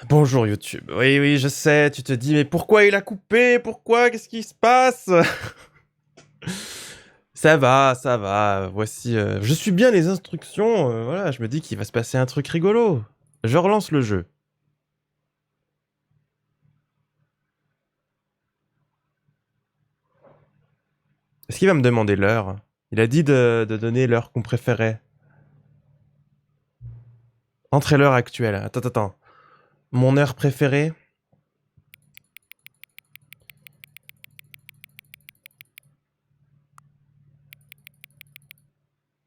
Bonjour YouTube. Oui, oui, je sais, tu te dis, mais pourquoi il a coupé? Pourquoi? Qu'est-ce qui se passe? Ça va, voici... je suis bien les instructions, voilà, je me dis qu'il va se passer un truc rigolo. Je relance le jeu. Est-ce qu'il va me demander l'heure? Il a dit de donner l'heure qu'on préférait. Entrez l'heure actuelle. Attends. Mon heure préférée?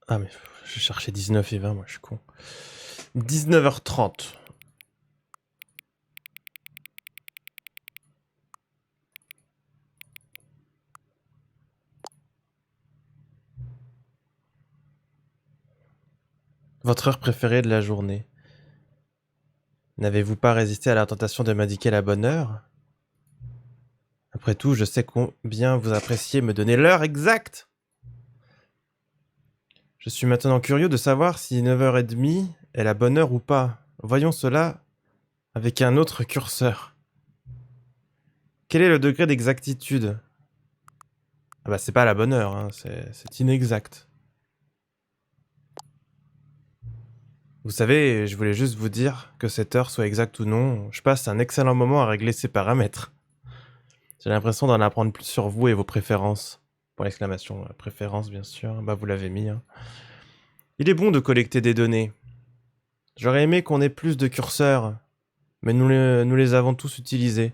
Ah mais je cherchais 19 et 20, moi je suis con. 19h30. Votre heure préférée de la journée? N'avez-vous pas résisté à la tentation de m'indiquer la bonne heure? Après tout, je sais combien vous appréciez me donner l'heure exacte. Je suis maintenant curieux de savoir si 9h30 est la bonne heure ou pas. Voyons cela avec un autre curseur. Quel est le degré d'exactitude? Ah bah c'est pas la bonne heure, hein, c'est inexact. Vous savez, je voulais juste vous dire que cette heure soit exacte ou non, je passe un excellent moment à régler ces paramètres. J'ai l'impression d'en apprendre plus sur vous et vos préférences. Pour l'exclamation, préférence bien sûr, bah vous l'avez mis. Hein. Il est bon de collecter des données. J'aurais aimé qu'on ait plus de curseurs, mais nous les avons tous utilisés.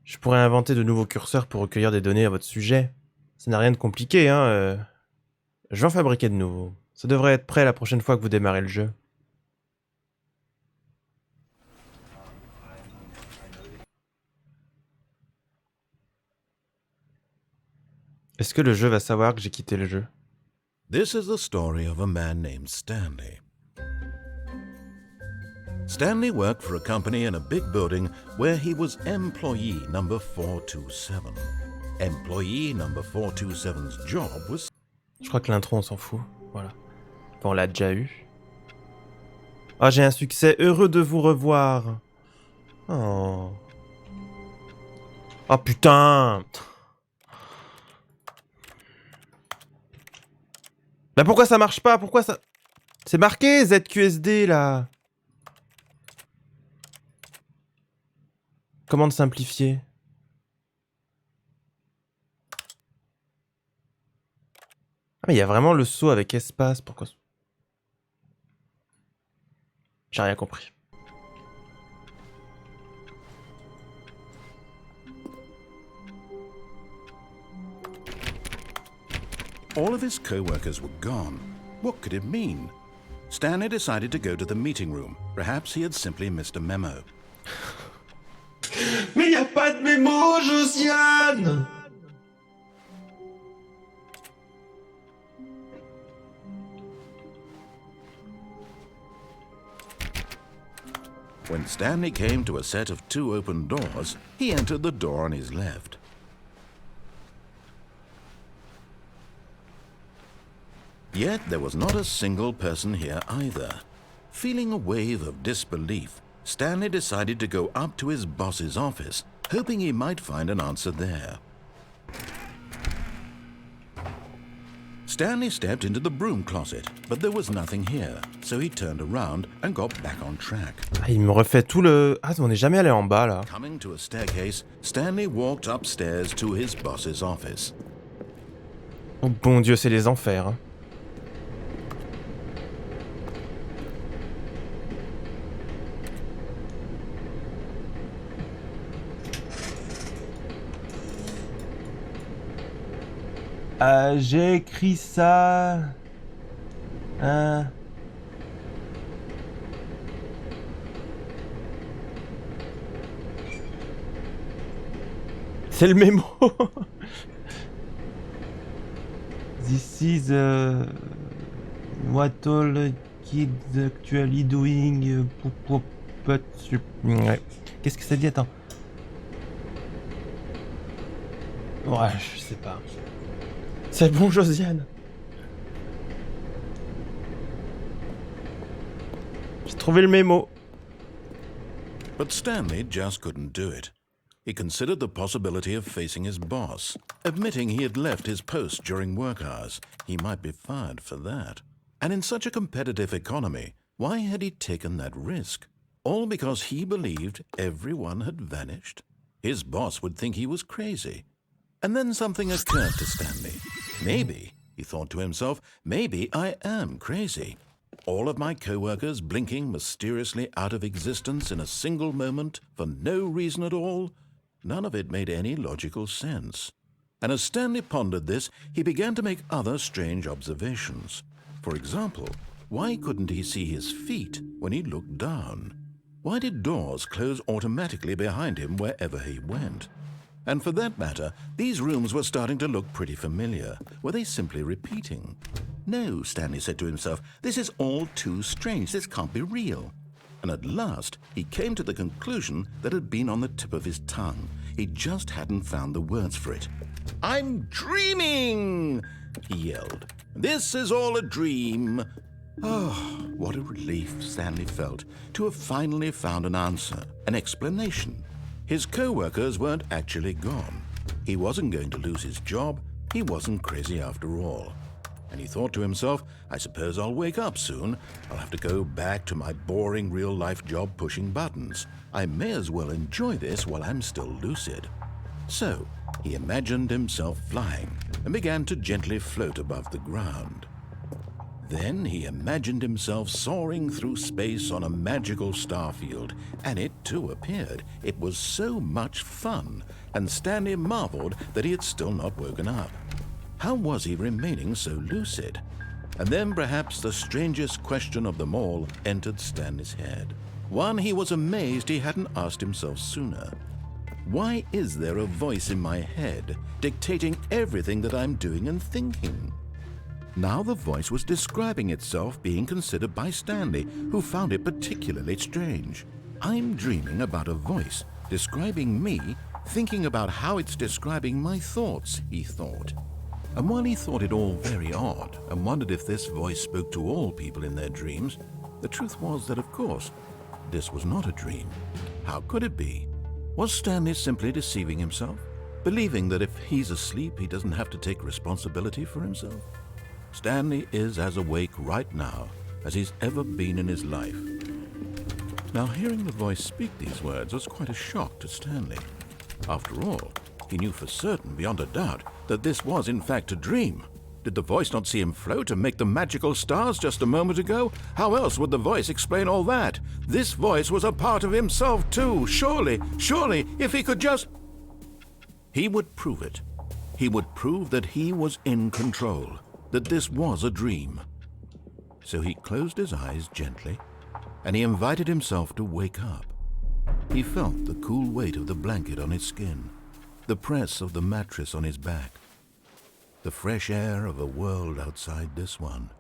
Je pourrais inventer de nouveaux curseurs pour recueillir des données à votre sujet. Ça n'a rien de compliqué, hein. Je vais en fabriquer de nouveaux. Ça devrait être prêt la prochaine fois que vous démarrez le jeu. Est-ce que le jeu va savoir que j'ai quitté le jeu? This is the story of a man named Stanley. Stanley worked for a company in a big building where he was employee number 427. Employee number 427's job was... Je crois que l'intro, on s'en fout. Voilà. Enfin, on l'a déjà eu. Ah, j'ai un succès. Heureux de vous revoir. Oh. Oh putain. Bah pourquoi ça marche pas? Pourquoi ça... C'est marqué ZQSD là. Commande simplifiée. Ah mais il y a vraiment le saut avec espace. Pourquoi? J'ai rien compris. All of his co-workers were gone. What could it mean? Stanley decided to go to the meeting room. Perhaps he had simply missed a memo. Mais y a pas de mémo, Josianne! When Stanley came to a set of 2 open doors, he entered the door on his left. Yet there was not a single person here either. Feeling a wave of disbelief, Stanley decided to go up to his boss's office, hoping he might find an answer there. Stanley stepped into the broom closet, but there was nothing here, so he turned around and got back on track. Ah, il me refait tout le... Ah, on n'est jamais allé en bas, là. Coming to a staircase, Stanley walked upstairs to his boss's office. Oh bon Dieu, c'est les enfers. Hein. J'ai écrit ça... C'est le mémo. This is what all kids actually doing. Ouais. Qu'est-ce que ça dit? Attends. Ouais, je sais pas. C'est bon, Josianne. J'ai trouvé le mémo. But Stanley just couldn't do it. He considered the possibility of facing his boss, admitting he had left his post during work hours. He might be fired for that. And in such a competitive economy, why had he taken that risk? All because he believed everyone had vanished? His boss would think he was crazy. And then something occurred to Stanley. Maybe, he thought to himself, maybe I am crazy. All of my co-workers blinking mysteriously out of existence in a single moment for no reason at all? None of it made any logical sense. And as Stanley pondered this, he began to make other strange observations. For example, why couldn't he see his feet when he looked down? Why did doors close automatically behind him wherever he went? And for that matter, these rooms were starting to look pretty familiar. Were they simply repeating? No, Stanley said to himself, this is all too strange. This can't be real. And at last, he came to the conclusion that had been on the tip of his tongue. He just hadn't found the words for it. "I'm dreaming!" he yelled. "This is all a dream." Oh, what a relief Stanley felt to have finally found an answer, an explanation. His co-workers weren't actually gone. He wasn't going to lose his job. He wasn't crazy after all. And he thought to himself, I suppose I'll wake up soon. I'll have to go back to my boring real-life job pushing buttons. I may as well enjoy this while I'm still lucid. So he imagined himself flying and began to gently float above the ground. Then he imagined himself soaring through space on a magical starfield, and it too appeared. It was so much fun, and Stanley marveled that he had still not woken up. How was he remaining so lucid? And then perhaps the strangest question of them all entered Stanley's head. One he was amazed he hadn't asked himself sooner. Why is there a voice in my head dictating everything that I'm doing and thinking? Now the voice was describing itself being considered by Stanley, who found it particularly strange. I'm dreaming about a voice describing me, thinking about how it's describing my thoughts, he thought. And while he thought it all very odd and wondered if this voice spoke to all people in their dreams, the truth was that, of course, this was not a dream. How could it be? Was Stanley simply deceiving himself, believing that if he's asleep, he doesn't have to take responsibility for himself? Stanley is as awake right now as he's ever been in his life. Now, hearing the voice speak these words was quite a shock to Stanley. After all, he knew for certain, beyond a doubt, that this was in fact a dream. Did the voice not see him float and make the magical stars just a moment ago? How else would the voice explain all that? This voice was a part of himself too. Surely, if he could just... He would prove it. He would prove that he was in control, that this was a dream. So he closed his eyes gently, and he invited himself to wake up. He felt the cool weight of the blanket on his skin, the press of the mattress on his back, the fresh air of a world outside this one.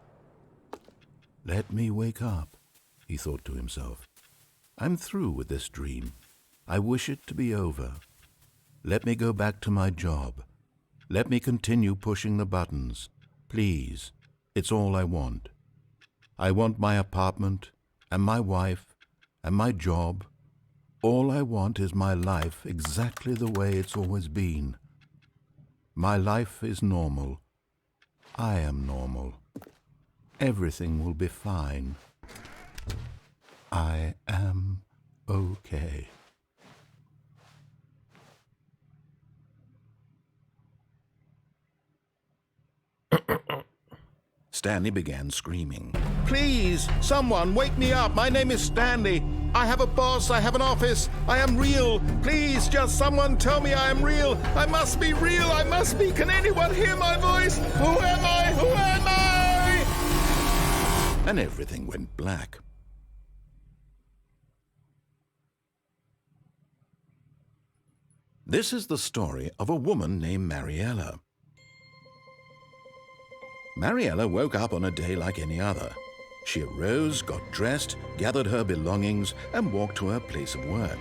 Let me wake up, he thought to himself. I'm through with this dream. I wish it to be over. Let me go back to my job. Let me continue pushing the buttons. Please, it's all I want. I want my apartment and my wife and my job. All I want is my life exactly the way it's always been. My life is normal. I am normal. Everything will be fine. I am okay. Stanley began screaming. Please, someone wake me up. My name is Stanley. I have a boss. I have an office. I am real. Please, just someone tell me I am real. I must be real. I must be. Can anyone hear my voice? Who am I? Who am I? And everything went black. This is the story of a woman named Mariella. Mariella woke up on a day like any other. She arose, got dressed, gathered her belongings, and walked to her place of work.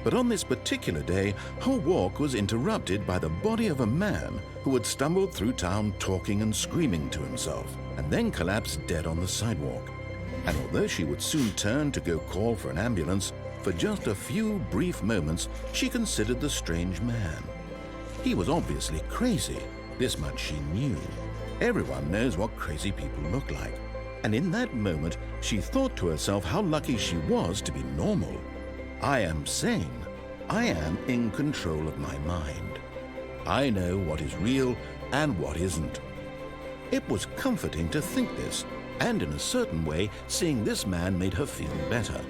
But on this particular day, her walk was interrupted by the body of a man who had stumbled through town talking and screaming to himself, and then collapsed dead on the sidewalk. And although she would soon turn to go call for an ambulance, For just a few brief moments, she considered the strange man. He was obviously crazy. This much she knew. Everyone knows what crazy people look like. And in that moment, she thought to herself how lucky she was to be normal. I am sane. I am in control of my mind. I know what is real and what isn't. It was comforting to think this, and in a certain way, seeing this man made her feel better.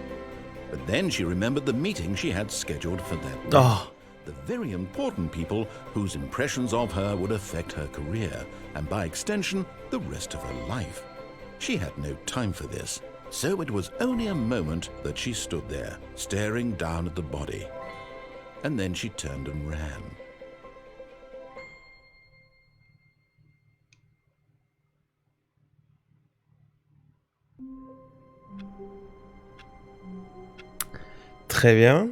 But then she remembered the meeting she had scheduled for that day. Oh. The very important people whose impressions of her would affect her career, and by extension, the rest of her life. She had no time for this, so it was only a moment that she stood there, staring down at the body. And then she turned and ran. Très bien.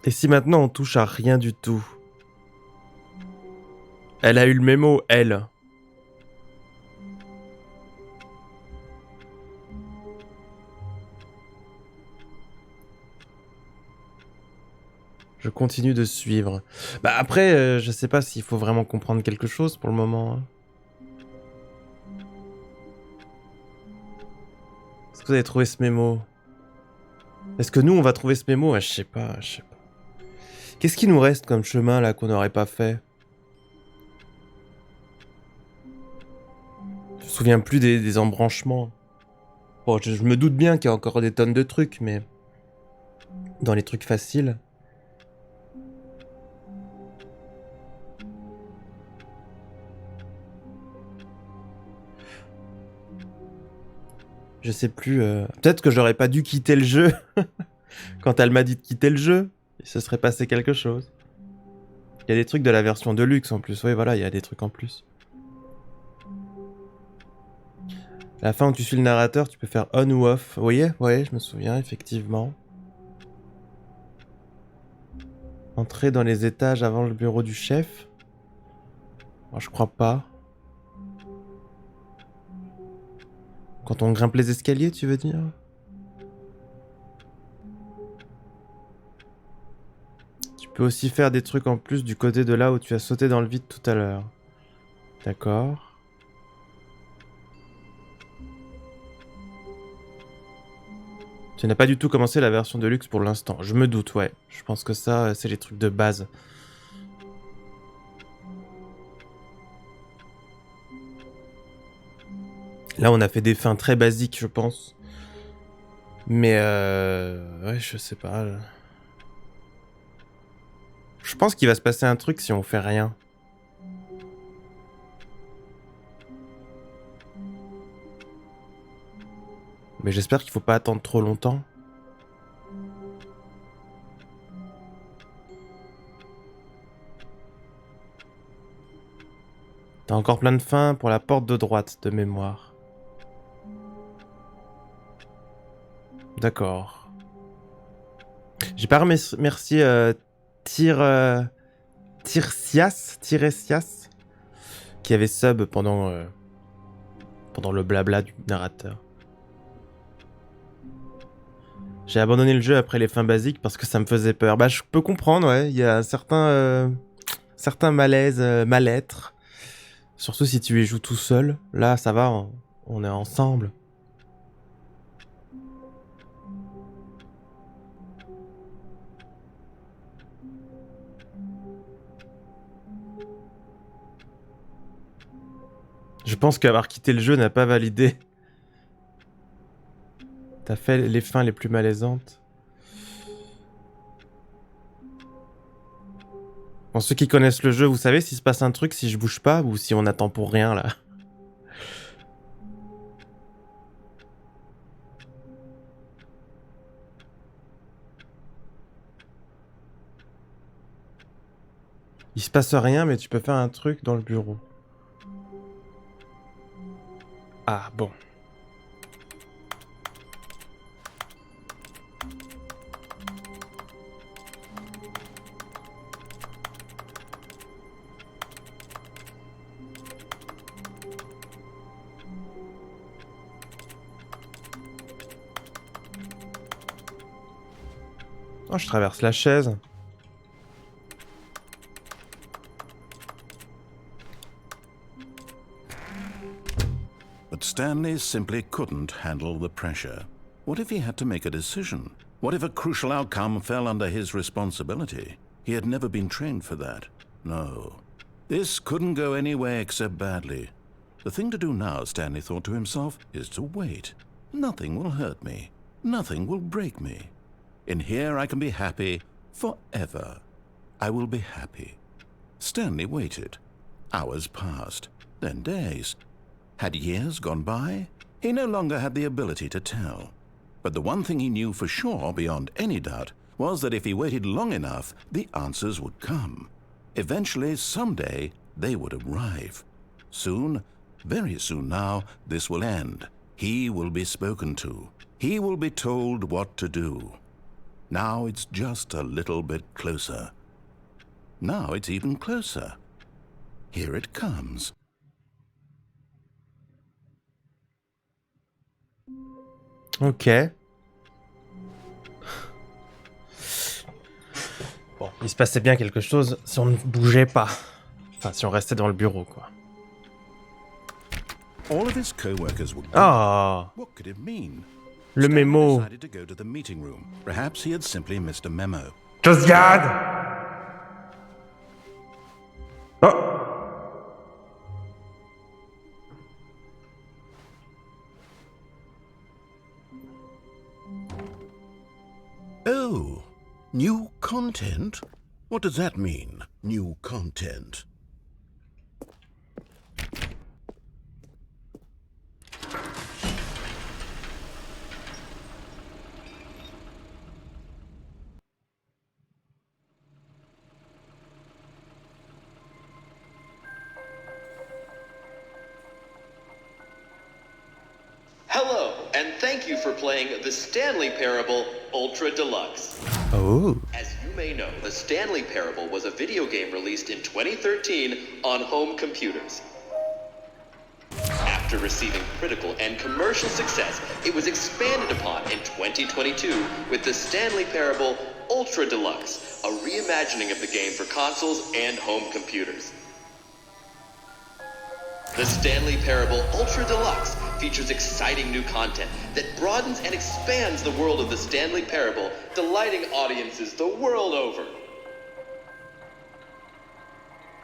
Et si maintenant on touche à rien du tout? Elle a eu le mémo, elle. Je continue de suivre. Bah après, je sais pas s'il faut vraiment comprendre quelque chose pour le moment. Hein. Est-ce que vous avez trouvé ce mémo? Est-ce que nous, on va trouver ce mémo? Ah, je sais pas. Qu'est-ce qui nous reste comme chemin, là, qu'on n'aurait pas fait? Je me souviens plus des embranchements. Bon, je me doute bien qu'il y a encore des tonnes de trucs, mais... Dans les trucs faciles... Je sais plus... Peut-être que j'aurais pas dû quitter le jeu quand elle m'a dit de quitter le jeu. Il se serait passé quelque chose. Il y a des trucs de la version Deluxe en plus. Oui, voilà, il y a des trucs en plus. La fin où tu suis le narrateur, tu peux faire on ou off. Vous voyez? Ouais, je me souviens, effectivement. Entrer dans les étages avant le bureau du chef. Moi, je crois pas. Quand on grimpe les escaliers, tu veux dire? Tu peux aussi faire des trucs en plus du côté de là où tu as sauté dans le vide tout à l'heure. D'accord. Tu n'as pas du tout commencé la version de luxe pour l'instant. Je me doute, ouais. Je pense que ça, c'est les trucs de base. Là, on a fait des fins très basiques, je pense. Mais ouais, je sais pas. Je pense qu'il va se passer un truc si on fait rien. Mais j'espère qu'il faut pas attendre trop longtemps. T'as encore plein de fins pour la porte de droite, de mémoire. D'accord. J'ai pas remercié Tiresias, qui avait sub pendant le blabla du narrateur. J'ai abandonné le jeu après les fins basiques parce que ça me faisait peur. Bah, je peux comprendre, ouais. Il y a certains malaises, mal-être. Surtout si tu y joues tout seul. Là, ça va, on est ensemble. Je pense qu'avoir quitté le jeu n'a pas validé. T'as fait les fins les plus malaisantes. Bon, ceux qui connaissent le jeu, vous savez s'il se passe un truc si je bouge pas ou si on attend pour rien là. Il se passe rien, mais tu peux faire un truc dans le bureau. Ah bon. Oh, je traverse la chaise. But Stanley simply couldn't handle the pressure. What if he had to make a decision? What if a crucial outcome fell under his responsibility? He had never been trained for that. No. This couldn't go any way except badly. The thing to do now, Stanley thought to himself, is to wait. Nothing will hurt me. Nothing will break me. In here I can be happy forever. I will be happy. Stanley waited. Hours passed, then days. Had years gone by? He no longer had the ability to tell. But the one thing he knew for sure, beyond any doubt, was that if he waited long enough, the answers would come. Eventually, someday, they would arrive. Soon, very soon now, this will end. He will be spoken to. He will be told what to do. Now it's just a little bit closer. Now it's even closer. Here it comes. Ok. Bon, il se passait bien quelque chose si on ne bougeait pas. Enfin, si on restait dans le bureau, quoi. All of his co-workers were Ah, What could it mean? le Stanley mémo. decided to go to the meeting room. Perhaps he had simply missed a memo. Josianne! Oh! Oh, new content? What does that mean, new content? Hello, and thank you for playing the Stanley Parable Ultra Deluxe. Oh. As you may know, the Stanley Parable was a video game released in 2013 on home computers. After receiving critical and commercial success, it was expanded upon in 2022 with the Stanley Parable Ultra Deluxe, a reimagining of the game for consoles and home computers. The Stanley Parable Ultra Deluxe features exciting new content that broadens and expands the world of the Stanley Parable, delighting audiences the world over.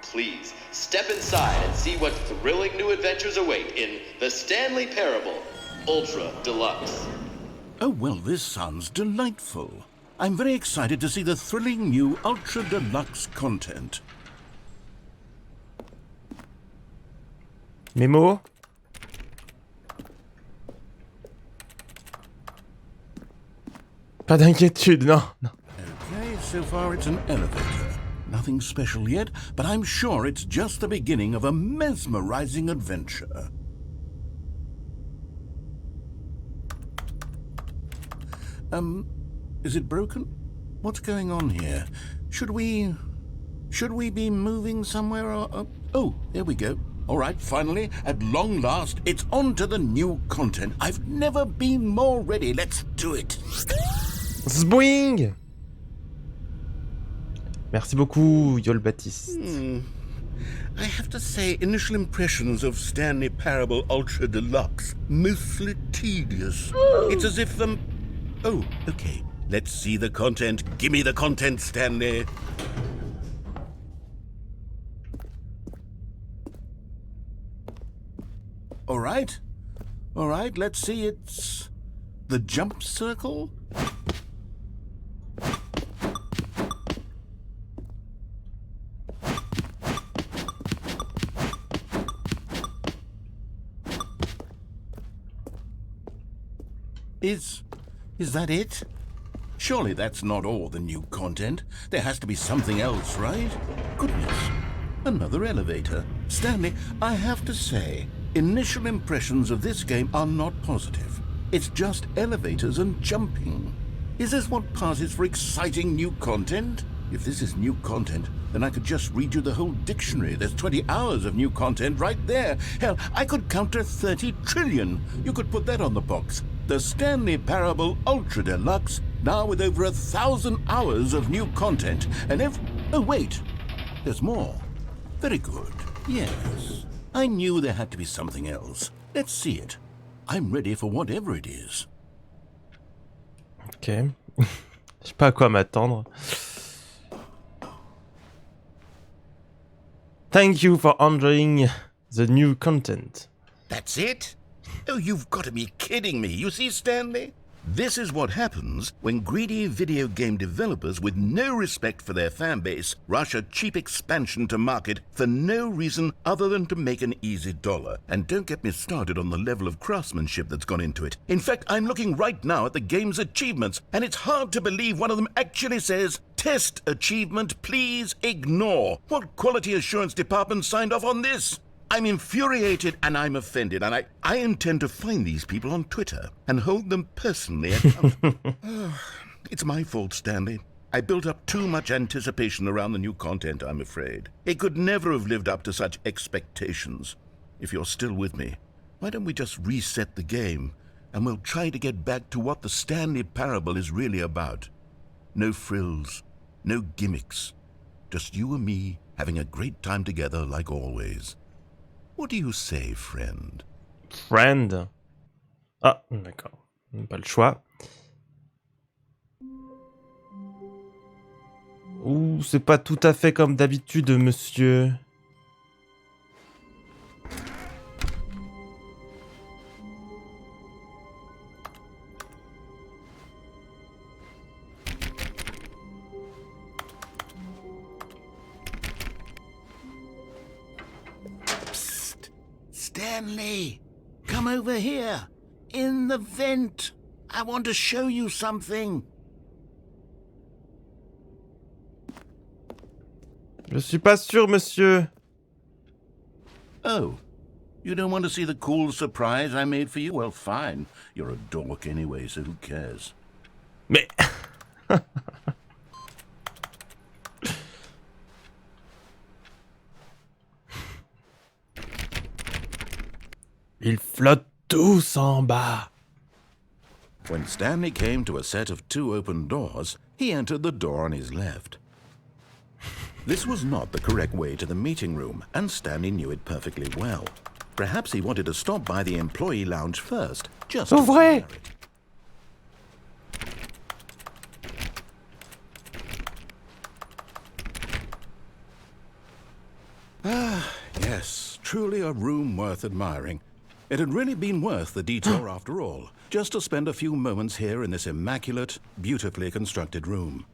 Please, step inside and see what thrilling new adventures await in the Stanley Parable Ultra Deluxe. Oh, well, this sounds delightful. I'm very excited to see the thrilling new Ultra Deluxe content. Mémo? Pas d'inquiétude, non, non. Okay, so far it's an elevator. Nothing special yet, but I'm sure it's just the beginning of a mesmerizing adventure. Is it broken? What's going on here? Should we be moving somewhere or... Oh, there we go. All right, finally, at long last, it's on to the new content. I've never been more ready. Let's do it. Zboing! Merci beaucoup, Yol Baptiste. I have to say, initial impressions of Stanley Parable Ultra Deluxe, mostly tedious. It's as if Oh, okay. Let's see the content. Gimme the content, Stanley. All right, let's see. It's the jump circle. Is that it? Surely that's not all the new content. There has to be something else, right? Goodness, another elevator. Stanley, I have to say, initial impressions of this game are not positive. It's just elevators and jumping. Is this what passes for exciting new content? If this is new content, then I could just read you the whole dictionary. There's 20 hours of new content right there. Hell, I could count to 30 trillion. You could put that on the box. The Stanley Parable Ultra Deluxe now with over 1,000 hours of new content, and oh wait, there's more. Very good, yes. I knew there had to be something else. Let's see it. I'm ready for whatever it is. Ok. Je sais pas à quoi m'attendre. Thank you for enjoying the new content. That's it? Oh, you've got to be kidding me. You see, Stanley? This is what happens when greedy video game developers with no respect for their fanbase rush a cheap expansion to market for no reason other than to make an easy dollar. And don't get me started on the level of craftsmanship that's gone into it. In fact, I'm looking right now at the game's achievements, and it's hard to believe one of them actually says, "Test achievement, please ignore." What quality assurance department signed off on this? I'm infuriated and I'm offended, and I intend to find these people on Twitter and hold them personally accountable. It's my fault, Stanley. I built up too much anticipation around the new content, I'm afraid. It could never have lived up to such expectations. If you're still with me, why don't we just reset the game and we'll try to get back to what the Stanley Parable is really about. No frills, no gimmicks. Just you and me having a great time together like always. What do you say, friend? Friend. Ah, d'accord. Pas le choix. Ouh, c'est pas tout à fait comme d'habitude, monsieur. Stanley, come over here. In the vent. I want to show you something. Je suis pas sûr, monsieur. Oh, you don't want to see the cool surprise I made for you? Well, fine. You're a dork anyway, so who cares? Mais... Ils flottent tous en bas. When Stanley came to a set of 2 open doors, he entered the door on his left. This was not the correct way to the meeting room, and Stanley knew it perfectly well. Perhaps he wanted to stop by the employee lounge first, just to Ouvrez! compare it. Ah, yes, truly a room worth admiring. It had really been worth the detour after all, just to spend a few moments here in this immaculate, beautifully constructed room.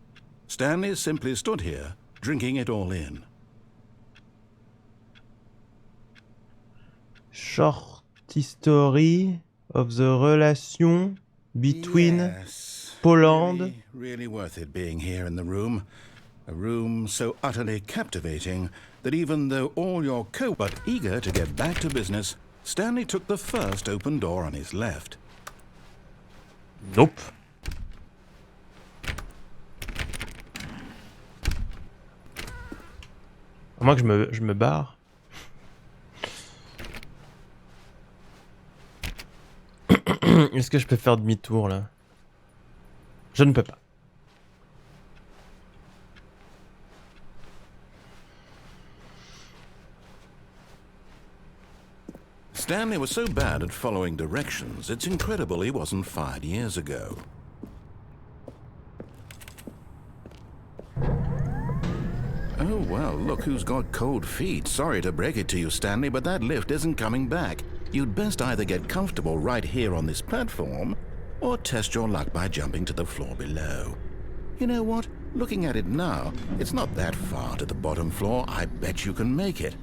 Stanley simply stood here, drinking it all in. Short history of the relation between Yes, Poland. really worth it being here in the room. A room so utterly captivating that even though all your but eager to get back to business, Stanley took the first open door on his left. Nope. À moins que je me barre. Est-ce que je peux faire demi-tour là? Je ne peux pas. Stanley was so bad at following directions, it's incredible he wasn't fired years ago. Oh, well, look who's got cold feet. Sorry to break it to you, Stanley, but that lift isn't coming back. You'd best either get comfortable right here on this platform, or test your luck by jumping to the floor below. You know what? Looking at it now, it's not that far to the bottom floor. I bet you can make it.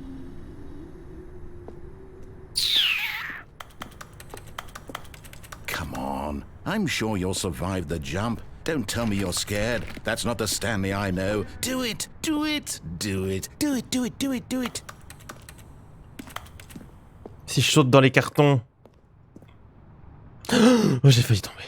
Come on. I'm sure you'll survive the jump. Don't tell me you're scared. That's not the Stanley I know. Do it! Do it! Do it! Do it! Do it! Do it! Do it! Si je saute dans les cartons. Oh, j'ai failli tomber.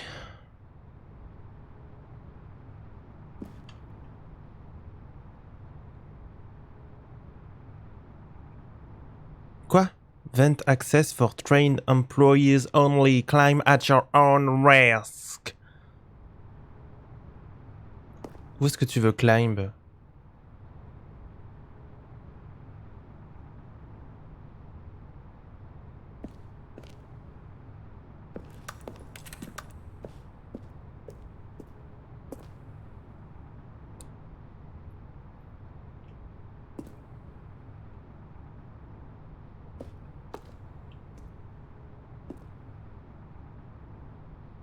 Quoi? Vent access for trained employees only. Climb at your own risk. Où est-ce que tu veux climb?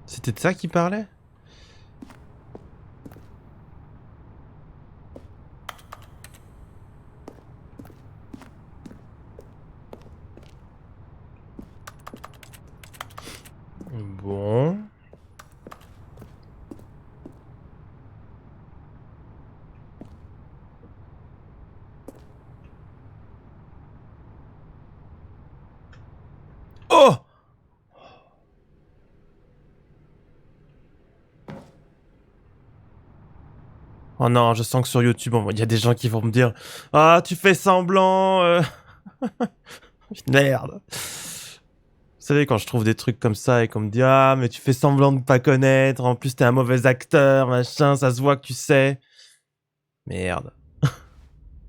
C'était de ça qu'il parlait? Bon. Oh! Oh non, je sens que sur YouTube, il y a des gens qui vont me dire « Ah, tu fais semblant Merde. Vous savez, quand je trouve des trucs comme ça et qu'on me dit « Ah, mais tu fais semblant de pas connaître, en plus t'es un mauvais acteur, machin, ça se voit que tu sais. » Merde.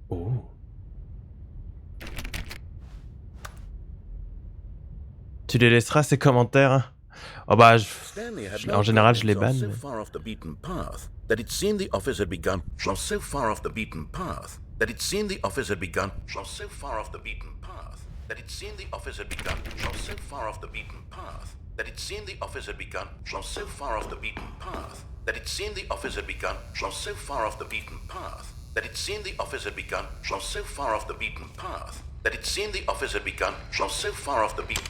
Oh. Tu les laisseras ces commentaires, hein? Oh bah, en général, je les banne. So far off the beaten path that it seemed the office had begun. So far off the beaten path that it seemed the office had begun. So far off the beaten path that it seemed the office had begun. So far off the beaten path that it seemed the office had begun. So far off the beaten path that it seemed the office had begun. So far off the beaten path that it seemed the office had begun. So far off the beaten path that it seemed the office had begun. So far off the beaten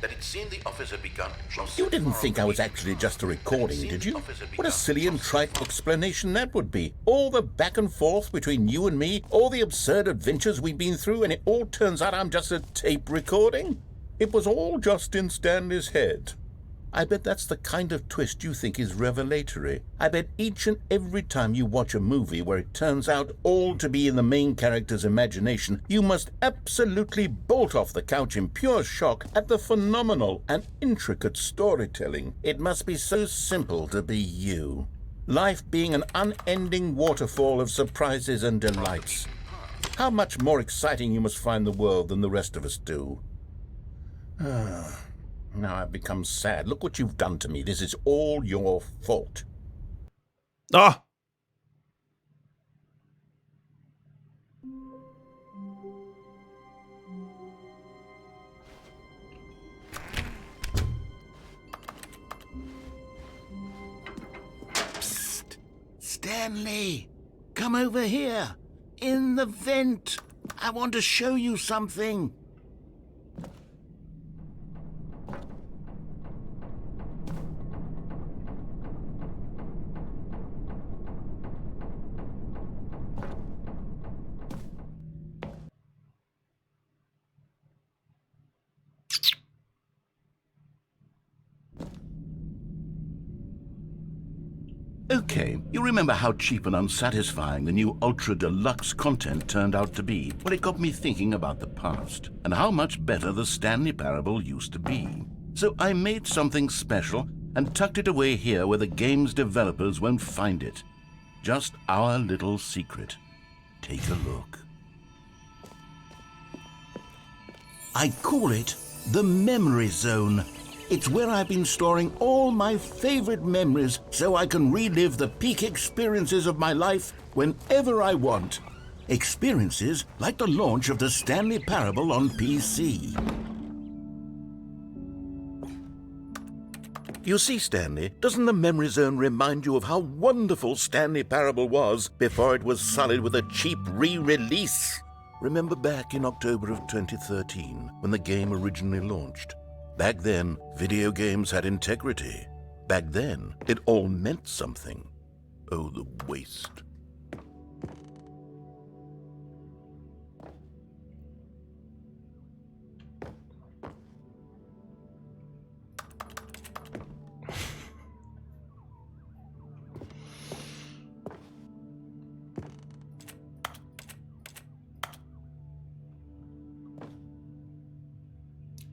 that it seemed the office had begun. You didn't think I was actually just a recording, did you? What a silly and trite explanation that would be. All the back and forth between you and me, all the absurd adventures we've been through, and it all turns out I'm just a tape recording? It was all just in Stanley's head. I bet that's the kind of twist you think is revelatory. I bet each and every time you watch a movie where it turns out all to be in the main character's imagination, you must absolutely bolt off the couch in pure shock at the phenomenal and intricate storytelling. It must be so simple to be you. Life being an unending waterfall of surprises and delights. How much more exciting you must find the world than the rest of us do. Now I've become sad. Look what you've done to me. This is all your fault. Ah! Psst! Stanley! Come over here! In the vent! I want to show you something! Okay, you remember how cheap and unsatisfying the new Ultra Deluxe content turned out to be? Well, it got me thinking about the past, and how much better the Stanley Parable used to be. So I made something special and tucked it away here where the game's developers won't find it. Just our little secret. Take a look. I call it the Memory Zone. It's where I've been storing all my favorite memories so I can relive the peak experiences of my life whenever I want. Experiences like the launch of the Stanley Parable on PC. You see, Stanley, doesn't the Memory Zone remind you of how wonderful Stanley Parable was before it was sullied with a cheap re-release? Remember back in October of 2013 when the game originally launched? Back then, video games had integrity. Back then, it all meant something. Oh, the waste.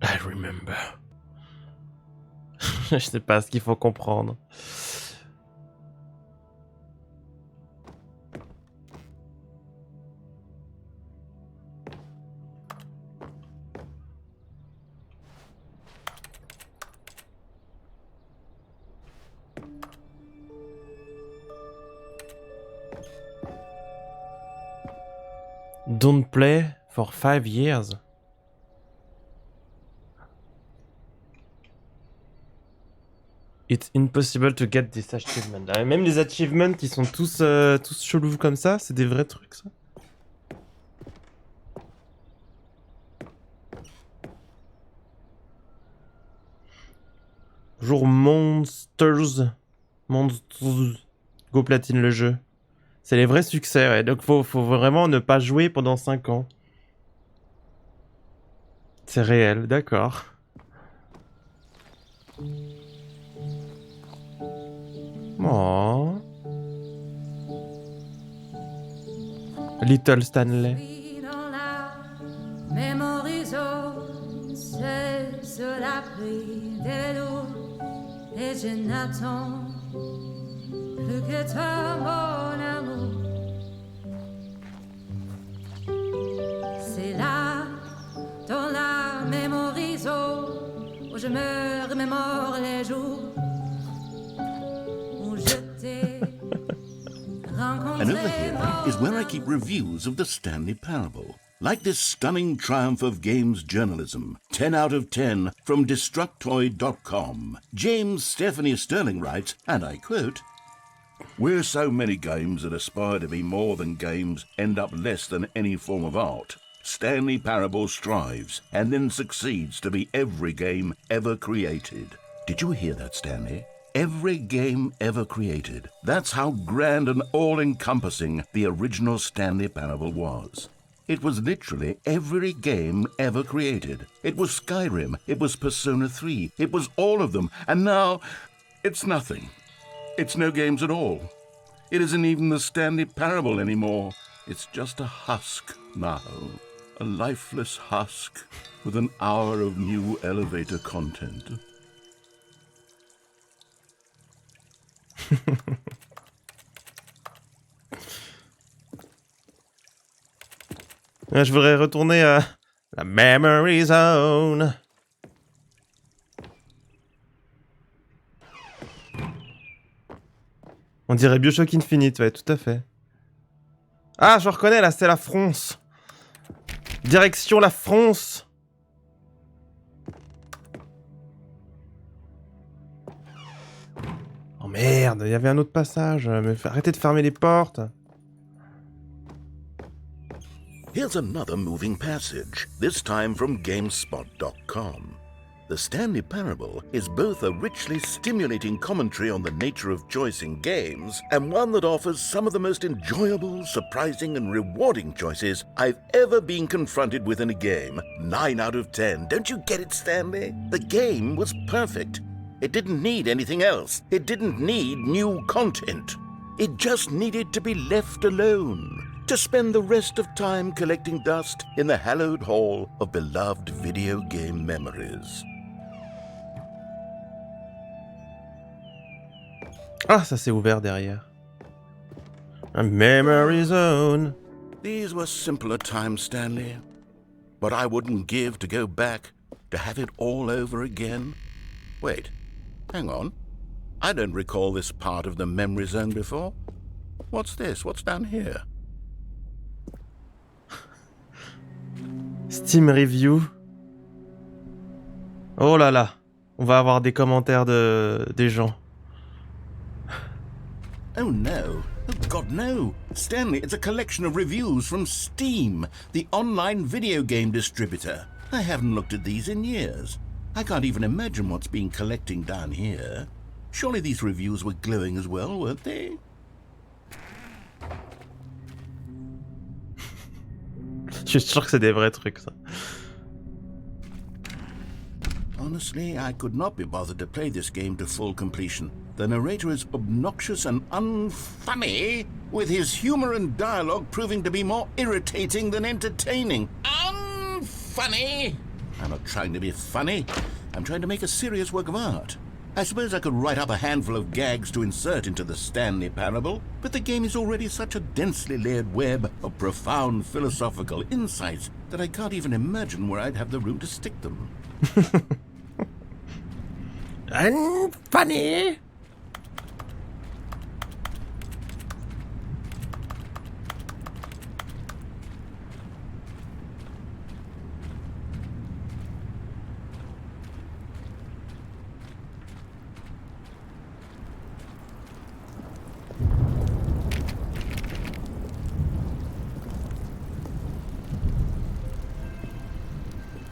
I remember. Je sais pas ce qu'il faut comprendre. Don't play for 5 years. It's impossible to get this achievement. Ah, même les achievements qui sont tous chelous comme ça, c'est des vrais trucs ça. Bonjour Monsters. Go platine le jeu. C'est les vrais succès, ouais. Donc faut vraiment ne pas jouer pendant 5 ans. C'est réel, d'accord. Oh. Little Stanley. Sur la pluie des vélos, et je n'attends plus que toi, mon amour. C'est là, dans la mémoriso, où je me remémore les jours où je t'ai rencontré. And over here is where I keep reviews of the Stanley Parable. Like this stunning triumph of games journalism, 10 out of 10 from Destructoid.com. James Stephanie Sterling writes, and I quote, "Where so many games that aspire to be more than games end up less than any form of art, Stanley Parable strives and then succeeds to be every game ever created." Did you hear that, Stanley? Every game ever created. That's how grand and all-encompassing the original Stanley Parable was. It was literally every game ever created. It was Skyrim, it was Persona 3, it was all of them, and now it's nothing. It's no games at all. It isn't even the Stanley Parable anymore. It's just a husk now. A lifeless husk with an hour of new elevator content. Je voudrais retourner à la Memory Zone. On dirait Bioshock Infinite, ouais, tout à fait. Ah, je reconnais, là, c'est la France. Direction la France. Oh merde, il y avait un autre passage. Mais arrêtez de fermer les portes. Here's another moving passage, this time from GameSpot.com. The Stanley Parable is both a richly stimulating commentary on the nature of choice in games and one that offers some of the most enjoyable, surprising, and rewarding choices I've ever been confronted with in a game. 9 out of 10. Don't you get it, Stanley? The game was perfect. It didn't need anything else. It didn't need new content. It just needed to be left alone, to spend the rest of time collecting dust in the hallowed hall of beloved video game memories. Ah, ça s'est ouvert derrière. A memory zone. These were simpler times, Stanley. But I wouldn't give to go back, to have it all over again. Wait, hang on. I don't recall this part of the memory zone before. What's this? What's down here? Steam Review. Oh là là. On va avoir des commentaires des gens. Oh no. Oh God, no. Stanley, it's a collection of reviews from Steam, the online video game distributor. I haven't looked at these in years. I can't even imagine what's been collecting down here. Surely these reviews were glowing as well, weren't they? Je suis sûr que c'est des vrais trucs, ça. Honestly, I could not be bothered to play this game to full completion. The narrator is obnoxious and unfunny, with his humor and dialogue proving to be more irritating than entertaining. Unfunny! I'm not trying to be funny. I'm trying to make a serious work of art. I suppose I could write up a handful of gags to insert into the Stanley Parable, but the game is already such a densely layered web of profound philosophical insights that I can't even imagine where I'd have the room to stick them. Unfunny!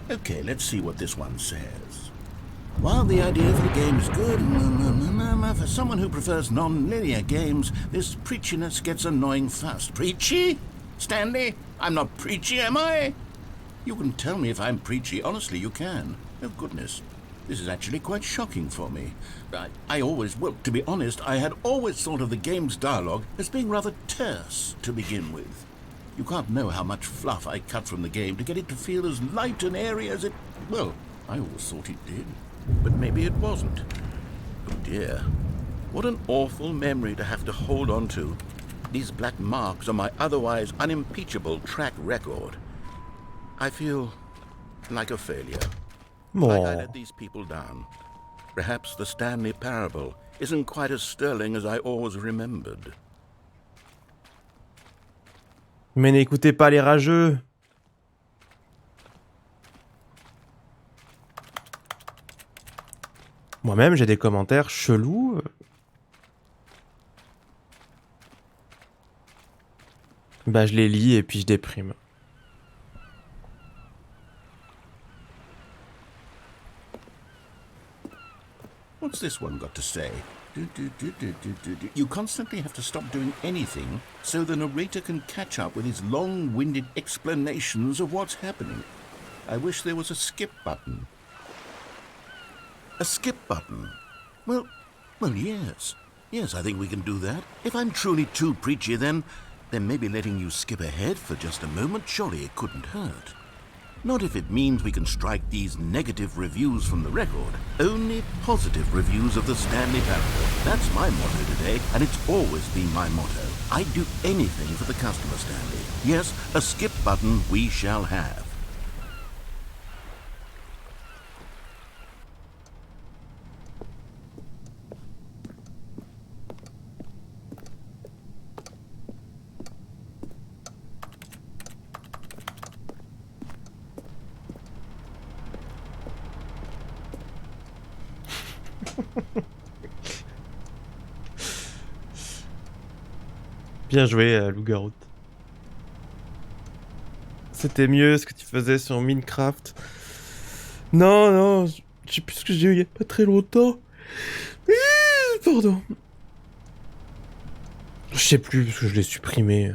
Okay, let's see what this one says. While the idea for the game is good, for someone who prefers non-linear games, this preachiness gets annoying fast. Preachy? Stanley? I'm not preachy, am I? You can tell me if I'm preachy. Honestly, you can. Oh, goodness. This is actually quite shocking for me. Well, to be honest, I had always thought of the game's dialogue as being rather terse to begin with. You can't know how much fluff I cut from the game to get it to feel as light and airy as it... Well, I always thought it did. But maybe it wasn't. Oh dear. What an awful memory to have to hold on to. These black marks on my otherwise unimpeachable track record. I feel like a failure. Like I let these people down. Perhaps the Stanley Parable isn't quite as sterling as I always remembered. Mais n'écoutez pas les rageux. Moi-même, j'ai des commentaires chelous. Bah, je les lis et puis je déprime. What's this one got to say? You constantly have to stop doing anything so the narrator can catch up with his long-winded explanations of what's happening. I wish there was a skip button. A skip button? Well, yes. Yes, I think we can do that. If I'm truly too preachy, then maybe letting you skip ahead for just a moment, surely it couldn't hurt. Not if it means we can strike these negative reviews from the record. Only positive reviews of the Stanley Parable. That's my motto today, and it's always been my motto. I'd do anything for the customer, Stanley. Yes, a skip button we shall have. Bien joué, Loup-garou. C'était mieux ce que tu faisais sur Minecraft. Non, je sais plus ce que j'ai eu il y a pas très longtemps. Pardon. Je sais plus parce que je l'ai supprimé.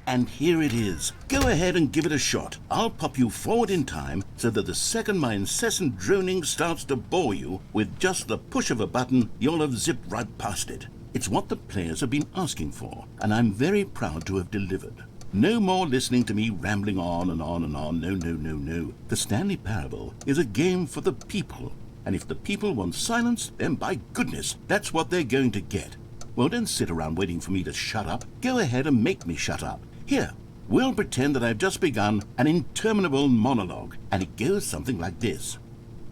And here it is. Go ahead and give it a shot. I'll pop you forward in time so that the second my incessant droning starts to bore you, with just the push of a button, you'll have zipped right past it. It's what the players have been asking for, and I'm very proud to have delivered. No more listening to me rambling on and on and on. No. The Stanley Parable is a game for the people, and if the people want silence, then by goodness, that's what they're going to get. Well, don't sit around waiting for me to shut up. Go ahead and make me shut up. Here, we'll pretend that I've just begun an interminable monologue, and it goes something like this.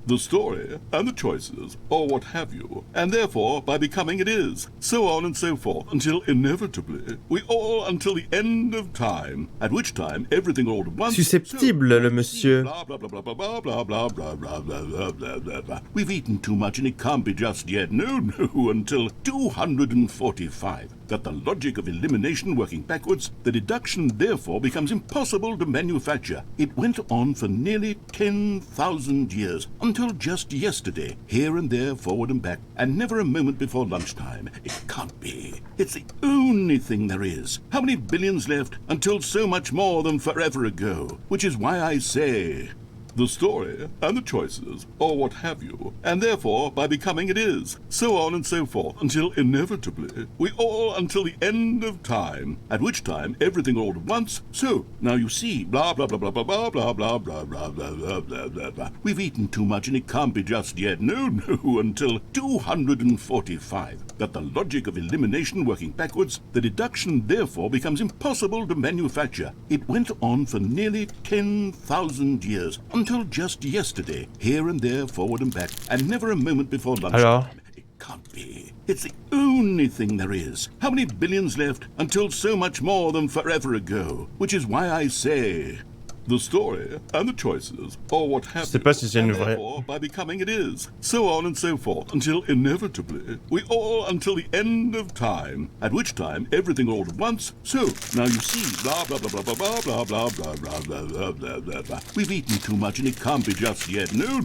The story and the choices, or what have you, and therefore by becoming it is, so on and so forth, until inevitably, we all until the end of time, at which time everything all at once... Susceptible, le monsieur. Blah, blah, blah, blah, blah, blah, blah, blah, blah, blah, blah, blah, blah, blah. We've eaten too much and it can't be just yet. No, until 245. That the logic of elimination working backwards, the deduction therefore becomes impossible to manufacture. It went on for nearly 10,000 years, until just yesterday, here and there, forward and back, and never a moment before lunchtime. It can't be. It's the only thing there is. How many billions left until so much more than forever ago? Which is why I say... The story and the choices, or what have you, and therefore by becoming it is, so on and so forth, until inevitably, we all until the end of time, at which time everything all at once, so, now you see, blah blah blah blah blah blah blah blah blah blah blah blah blah blah blah. We've eaten too much and it can't be just yet. No, until 245. That the logic of elimination working backwards, the deduction therefore becomes impossible to manufacture. It went on for nearly 10,000 years, until just yesterday, here and there, forward and back, and never a moment before lunchtime. It can't be. It's the only thing there is. How many billions left until so much more than forever ago? Which is why I say... The story and the choices, or what have Je sais pas you, si c'est une and vraie. therefore by becoming it is, so on and so forth, until inevitably we all until the end of time, at which time everything all at once. So now you see, blah blah blah blah blah blah blah blah blah blah blah blah blah blah. We've eaten too much and it can't be just yet. No,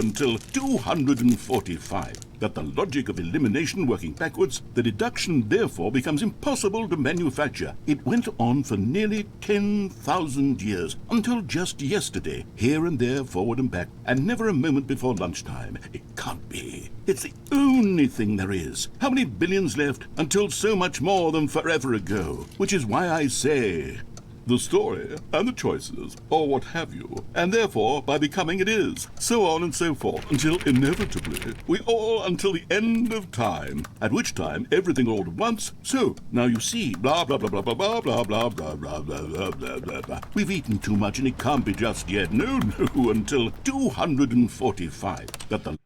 until 245. That the logic of elimination working backwards, the deduction therefore becomes impossible to manufacture. It went on for nearly 10,000 years, until just yesterday, here and there, forward and back, and never a moment before lunchtime. It can't be. It's the only thing there is. How many billions left until so much more than forever ago? Which is why I say, the story and the choices, or what have you, and therefore by becoming it is, so on and so forth, until inevitably we all until the end of time, at which time everything all at once. So now you see, blah blah blah blah blah blah blah blah blah blah blah blah blah blah. We've eaten too much and it can't be just yet. No, until 245. That the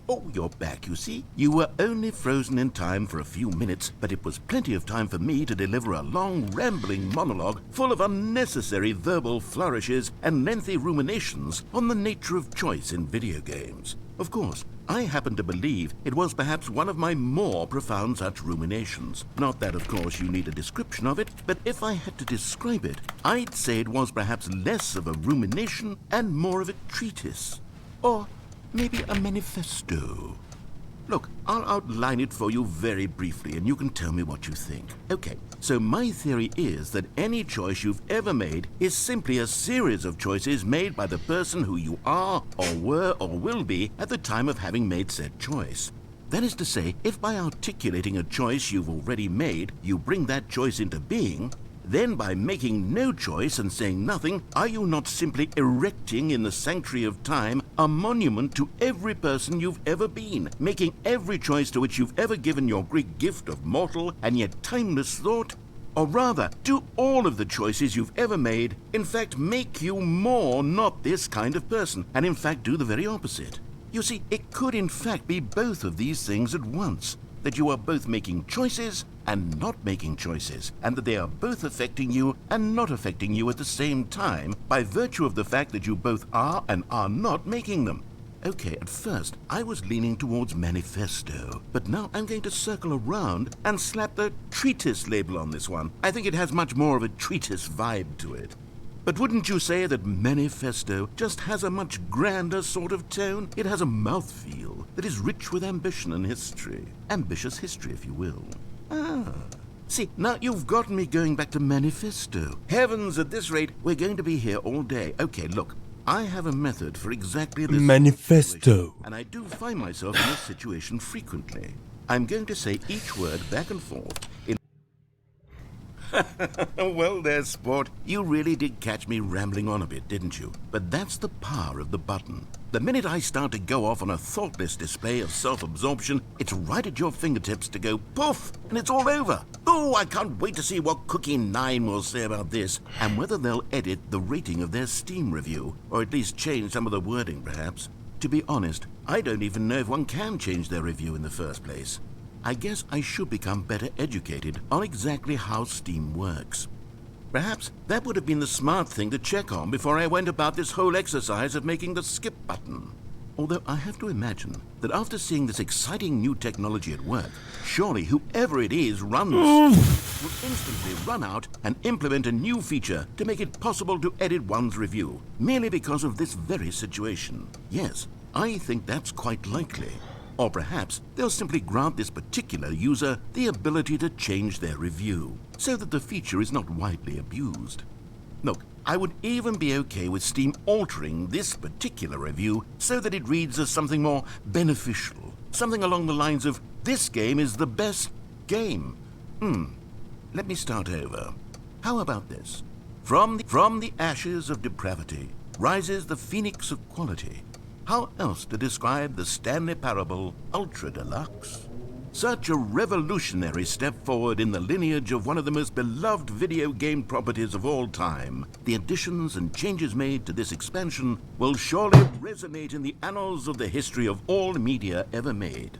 Oh, you're back, you see. You were only frozen in time for a few minutes, but it was plenty of time for me to deliver a long, rambling monologue full of unnecessary verbal flourishes and lengthy ruminations on the nature of choice in video games. Of course, I happen to believe it was perhaps one of my more profound such ruminations. Not that, of course, you need a description of it, but if I had to describe it, I'd say it was perhaps less of a rumination and more of a treatise. Or maybe a manifesto. Look, I'll outline it for you very briefly, and you can tell me what you think. Okay, so my theory is that any choice you've ever made is simply a series of choices made by the person who you are, or were, or will be at the time of having made said choice. That is to say, if by articulating a choice you've already made, you bring that choice into being, then by making no choice and saying nothing, are you not simply erecting in the sanctuary of time a monument to every person you've ever been, making every choice to which you've ever given your Greek gift of mortal and yet timeless thought? Or rather, do all of the choices you've ever made, in fact, make you more not this kind of person, and in fact do the very opposite? You see, it could in fact be both of these things at once, that you are both making choices and not making choices, and that they are both affecting you and not affecting you at the same time by virtue of the fact that you both are and are not making them. Okay, at first I was leaning towards manifesto, but now I'm going to circle around and slap the treatise label on this one. I think it has much more of a treatise vibe to it. But wouldn't you say that manifesto just has a much grander sort of tone? It has a mouthfeel that is rich with ambition and history. Ambitious history, if you will. See, now you've gotten me going back to manifesto. Heavens, at this rate, we're going to be here all day. Okay, look, I have a method for exactly this Manifesto. and I do find myself in this situation frequently. I'm going to say each word back and forth in... Well there, sport. You really did catch me rambling on a bit, didn't you? But that's the power of the button. The minute I start to go off on a thoughtless display of self-absorption, it's right at your fingertips to go poof, and it's all over. Oh, I can't wait to see what Cookie 9 will say about this, and whether they'll edit the rating of their Steam review, or at least change some of the wording, perhaps. To be honest, I don't even know if one can change their review in the first place. I guess I should become better educated on exactly how Steam works. Perhaps that would have been the smart thing to check on before I went about this whole exercise of making the skip button. Although I have to imagine that after seeing this exciting new technology at work, surely whoever it is runs will instantly run out and implement a new feature to make it possible to edit one's review, merely because of this very situation. Yes, I think that's quite likely. Or perhaps they'll simply grant this particular user the ability to change their review, so that the feature is not widely abused. Look, I would even be okay with Steam altering this particular review so that it reads as something more beneficial, something along the lines of, "This game is the best game." Let me start over. How about this? From the ashes of depravity rises the phoenix of quality. How else to describe the Stanley Parable Ultra Deluxe? Such a revolutionary step forward in the lineage of one of the most beloved video game properties of all time. The additions and changes made to this expansion will surely resonate in the annals of the history of all media ever made.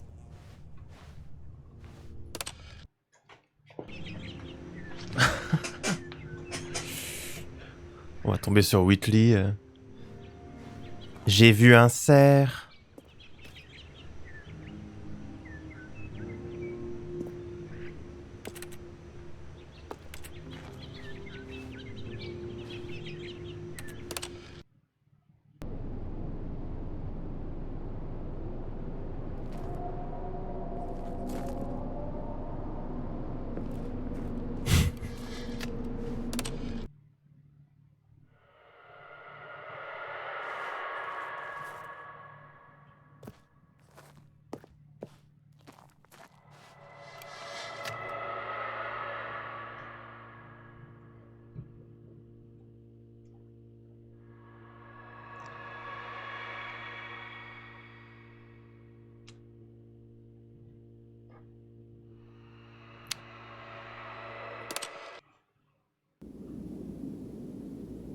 tombé sur Whitley. J'ai vu un cerf.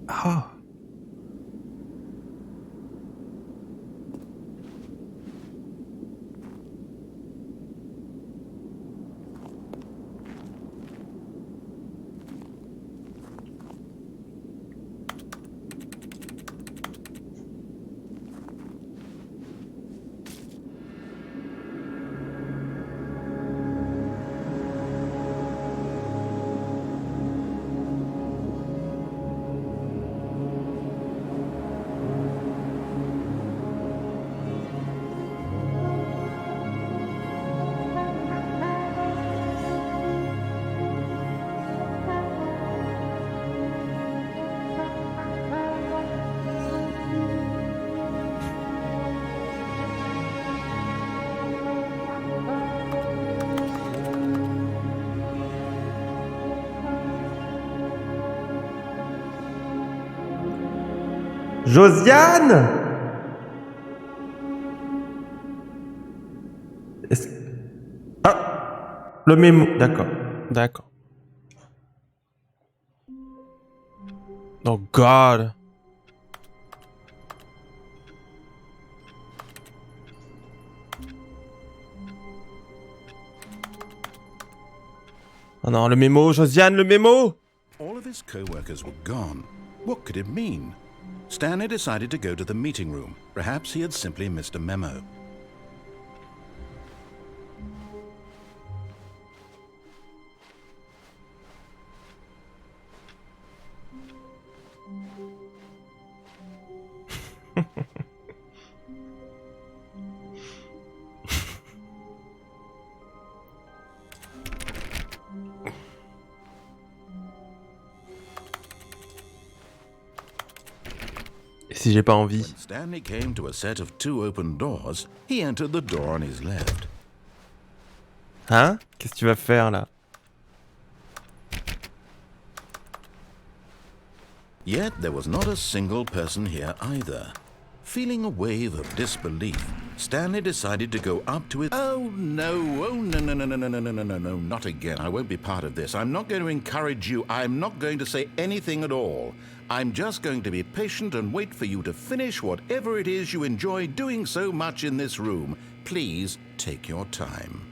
Ah. Josianne! Ah! Le mémo. D'accord. D'accord. Oh God! Oh non, le mémo, Josianne, le mémo! All of his co-workers were gone. What could it mean? Stanley decided to go to the meeting room. Perhaps he had simply missed a memo. Et si j'ai pas envie? When Stanley came to a set of 2 open doors, he entered the door on his left. Hein? Qu'est-ce que tu vas faire là? Yet there was not a single person here either. Feeling a wave of disbelief, Stanley decided to go up to it. Oh no, no, not again. I won't be part of this. I'm not going to encourage you. I'm not going to say anything at all. I'm just going to be patient and wait for you to finish whatever it is you enjoy doing so much in this room. Please take your time.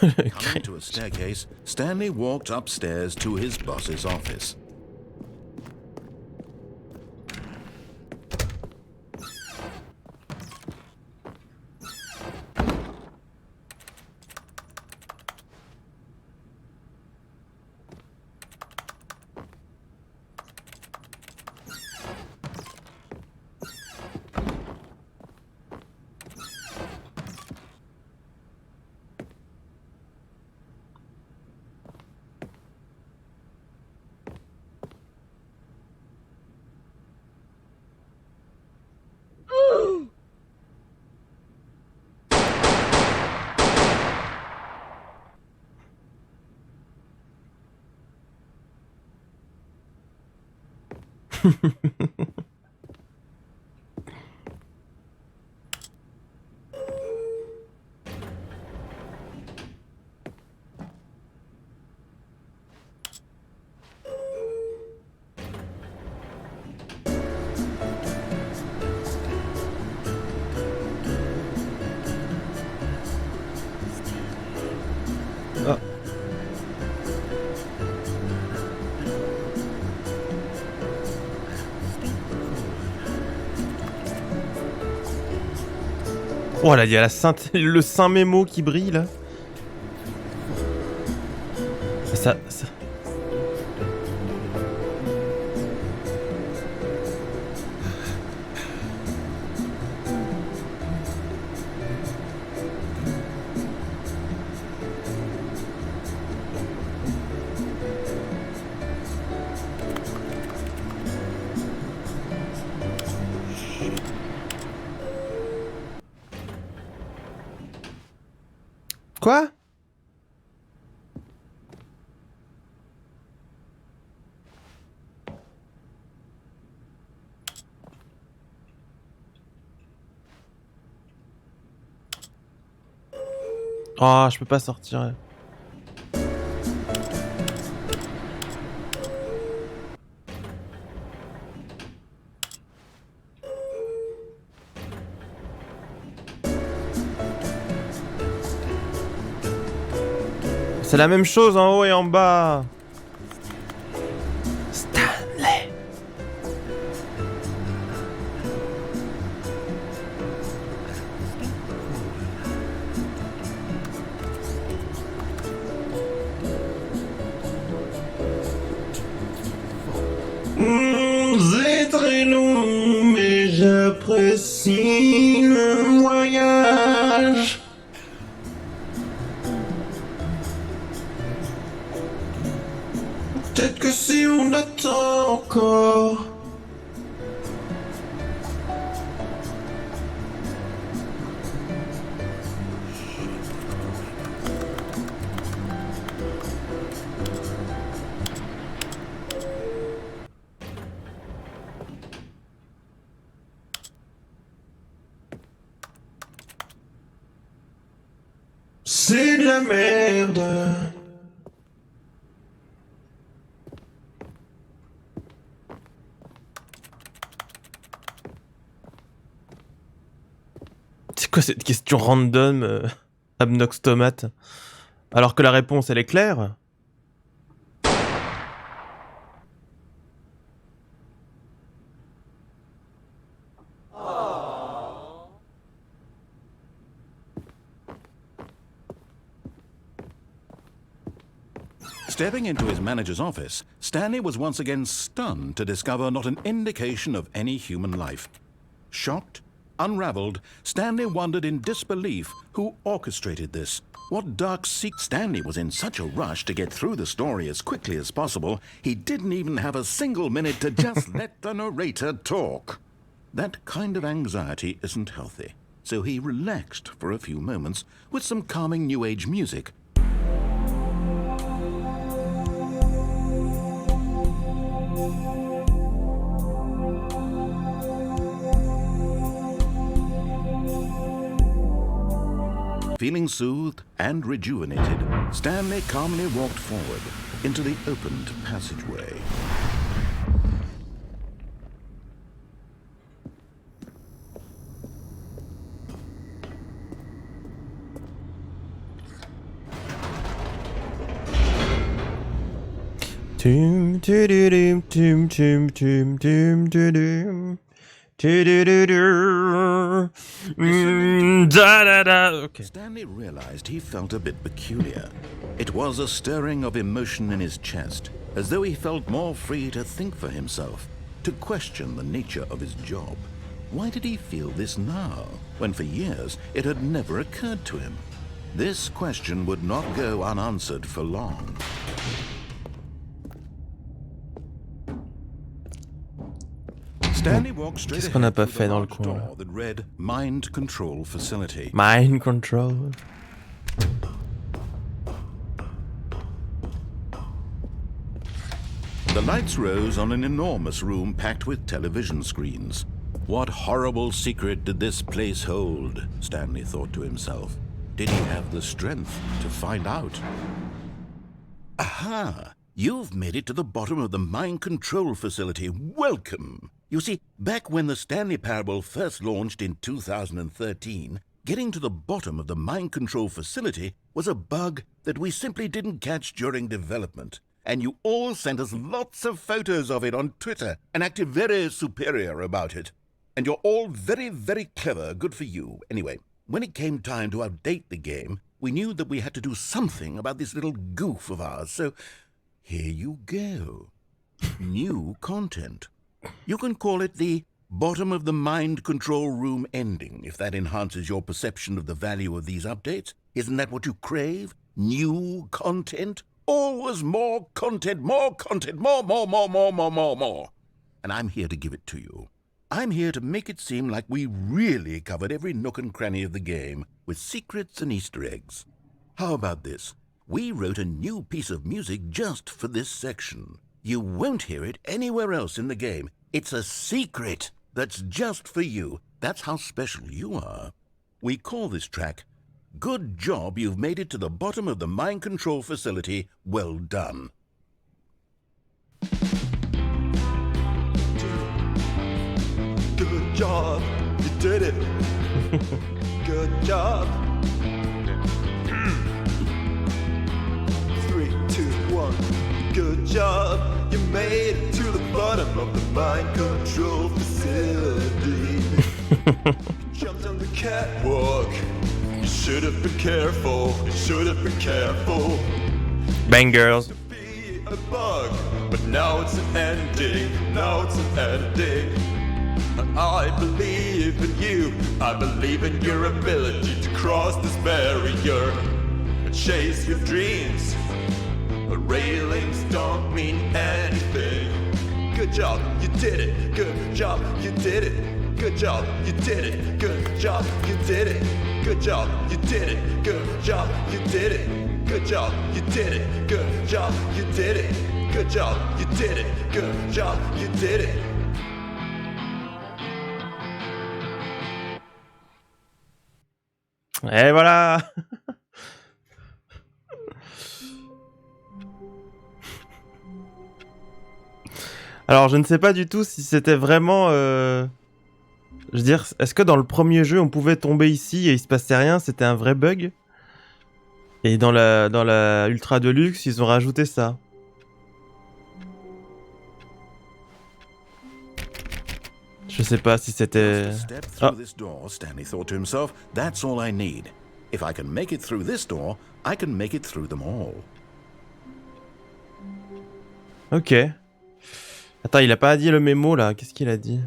Coming to a staircase, Stanley walked upstairs to his boss's office. Oh là, il y a la sainte... le saint Mémo qui brille là. Ça... Quoi? Oh, je peux pas sortir. C'est la même chose en haut et en bas. Stanley. C'est très long, mais j'apprécie le voyage. Peut-être que si on attend encore. C'est de la merde. C'est quoi cette question random, Abnox Tomate? Alors que la réponse, elle est claire? Stepping into his manager's office, Stanley was once again stunned to discover not an indication of any human life. Shocked, unraveled, Stanley wondered in disbelief who orchestrated this. What dark secret? Stanley was in such a rush to get through the story as quickly as possible, he didn't even have a single minute to just let the narrator talk. That kind of anxiety isn't healthy, so he relaxed for a few moments with some calming New Age music. Feeling soothed and rejuvenated, Stanley calmly walked forward into the opened passageway. Tum tum tum tum tum tum tum. Da da da. Okay. Stanley realized he felt a bit peculiar. It was a stirring of emotion in his chest, as though he felt more free to think for himself, to question the nature of his job. Why did he feel this now, when for years it had never occurred to him? This question would not go unanswered for long. Stanley walked straight Qu'est-ce qu'on n'a ahead pas through fait the dans le large coin, là? door that read Mind Control Facility. Mind control. The lights rose on an enormous room packed with television screens. What horrible secret did this place hold? Stanley thought to himself. Did he have the strength to find out? Aha! You've made it to the bottom of the mind control facility. Welcome! You see, back when the Stanley Parable first launched in 2013, getting to the bottom of the mind control facility was a bug that we simply didn't catch during development. And you all sent us lots of photos of it on Twitter and acted very superior about it. And you're all very, very clever. Good for you. Anyway, when it came time to update the game, we knew that we had to do something about this little goof of ours, so here you go. New content. You can call it the bottom of the mind control room ending, if that enhances your perception of the value of these updates. Isn't that what you crave? New content? Always more content, more content, more. And I'm here to give it to you. I'm here to make it seem like we really covered every nook and cranny of the game, with secrets and Easter eggs. How about this? We wrote a new piece of music just for this section. You won't hear it anywhere else in the game. It's a secret that's just for you. That's how special you are. We call this track, Good Job You've Made It to the Bottom of the Mind Control Facility. Well done. Good job, you did it. Good job. 3, 2, 1. Good job, you made it to the bottom of the mind control facility. Jumped on the catwalk. You should have been careful. You should have been careful. Bang girls. To be a bug, but now it's an ending. Now it's an ending. I believe in you. I believe in your ability to cross this barrier and chase your dreams. But railings don't mean anything. Good job, you did it. Good job, you did it. Good job, you did it. Good job, you did it. Good job, you did it. Good job, you did it. Good job, you did it. Good job, you did it. Good job, you did it. Good job, you did it. Et voilà. Alors je ne sais pas du tout si c'était vraiment... Je veux dire, est-ce que dans le premier jeu on pouvait tomber ici et il se passait rien, c'était un vrai bug? Et dans la Ultra Deluxe, ils ont rajouté ça. Je sais pas si c'était... Step through this door, Stanley thought to himself, that's all I need. If I can make it through this door, I can make it through them all. Ok. Attends, il a pas dit le mémo là, qu'est-ce qu'il a dit?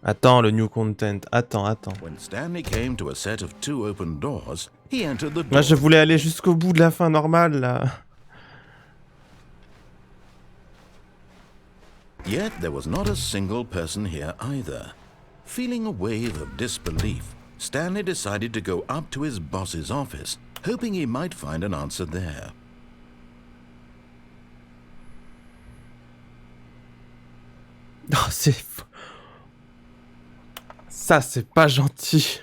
Attends, le new content. Attends. When Stanley came to a set of 2 open doors, he entered the door. Moi, je voulais aller jusqu'au bout de la fin normale, là. Yet there was not a single person here either. Feeling a wave of disbelief, Stanley decided to go up to his boss's office, hoping he might find an answer there. Oh, c'est fou. Ça, c'est pas gentil.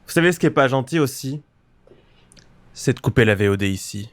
Vous savez ce qui est pas gentil aussi? C'est de couper la VOD ici.